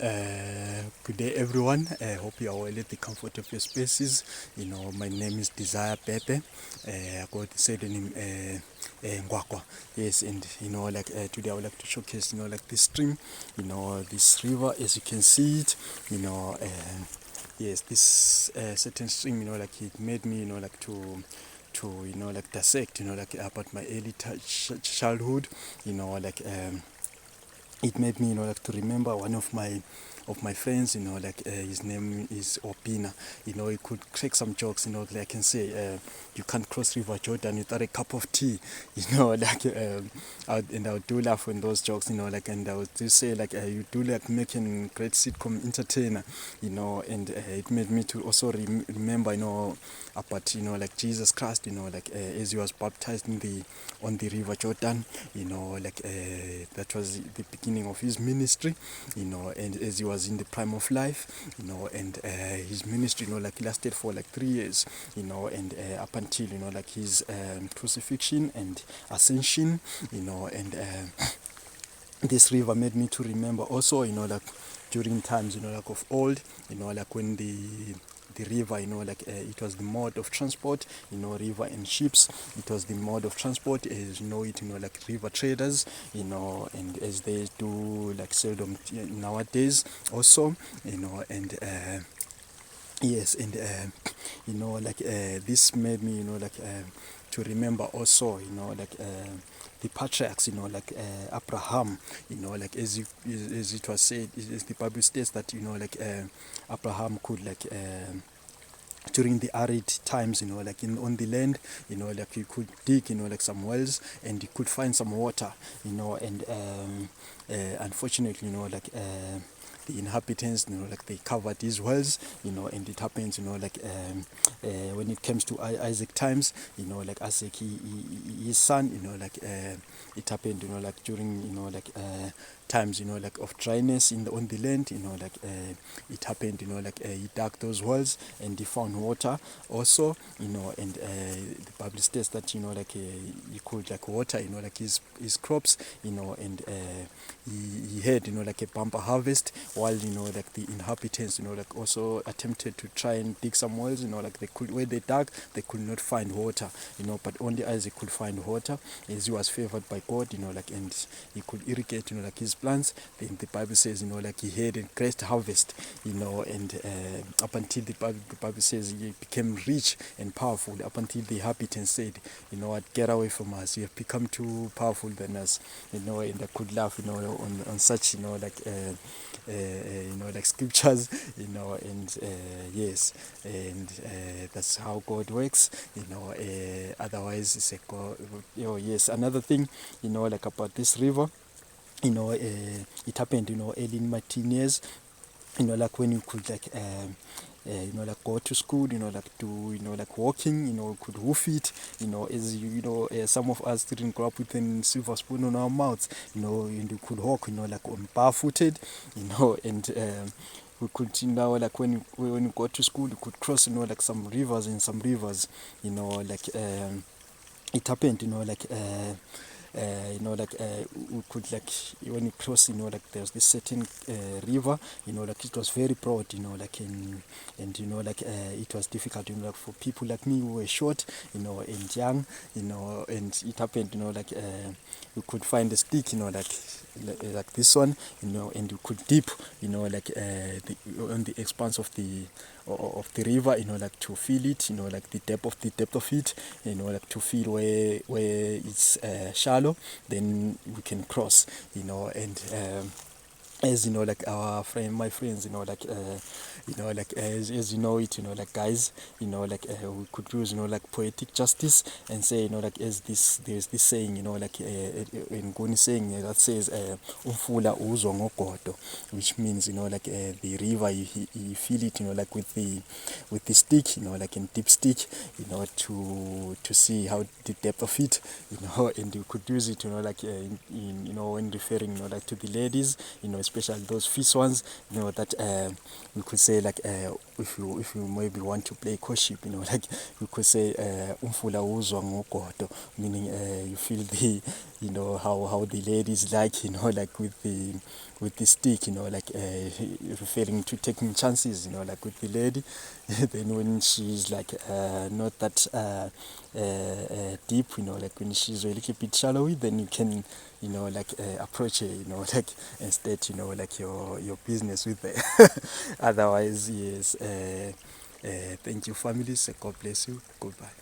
Good day, everyone. I hope you are well at the comfort of your spaces. My name is Desire Pepe. I got the pseudonym Ngwakwa. Yes, and today I would like to showcase this stream, this river as you can see it. Yes, this certain stream, it made me to dissect about my early childhood. It made me to remember one of my friends, his name is Opina. He could crack some jokes, like I can say, you can't cross River Jordan without a cup of tea. And I would do laugh when those jokes, and I would just say, you do making great sitcom entertainer, and it made me to also remember, about, Jesus Christ, as he was baptized on the River Jordan, that was the beginning of his ministry, and as he was in the prime of life, and his ministry, lasted for 3 years, and up until, his crucifixion and ascension, and this river made me to remember also, during times, of old, when the river, it was the mode of transport, river and ships. It was the mode of transport, as river traders, and as they do seldom nowadays also, and yes, and this made me, to remember also, the patriarchs, Abraham, as it was said, as the Bible states that, Abraham could during the arid times, on the land, he could dig, some wells, and he could find some water, and unfortunately, the inhabitants, they covered these wells, and it happens, when it comes to Isaac times, Isaac, his son, it happened, during, times, of dryness on the land, it happened, he dug those wells and he found water also, and the Bible states that, he could water, his crops, and he had, a bumper harvest, while, the inhabitants, also attempted to try and dig some wells, where they dug, they could not find water, but only Isaac could find water, as he was favored by God, and he could irrigate, his plants. Then the Bible says, he had a great harvest, and up until the Bible says he became rich and powerful, up until the inhabitants said, get away from us, you have become too powerful than us, and I could laugh, on such, scriptures, and yes, and that's how God works, otherwise it's a God. Yes, another thing, about this river, it happened, early in my teen years, when you could go to school, do, walking, could hoof it, as some of us didn't grow up with a silver spoon on our mouths, and you could walk, on barefooted, and we could, when you go to school, you could cross, some rivers and some rivers, it happened, we could when you cross, there's this certain river, it was very broad, and it was difficult, for people like me who were short, and young, and it happened, we could find a stick, like this one, and you could dip, on the expanse of the river, to feel it, the depth of it, to feel where it's shallow, then we can cross, and as my friends, as it, guys, we could use, poetic justice and say, as there's this saying, in Nguni saying, that says, umfula uzwa ngogodo, which means, the river, you feel it, with the stick, in deep stick, to see how the depth of it, and you could use it, in when referring, to the ladies, especially those fish ones, that we could say like if you maybe want to play courtship, like we could say umfula uzwa ngogodo, meaning you feel the how the ladies like, like with the stick, like referring to taking chances, like with the lady. Then when she's like not that deep, like when she's a little bit shallowy, then you can like approach her, like and state like your business with her. Otherwise, yes. Thank you, families. God bless you. Goodbye.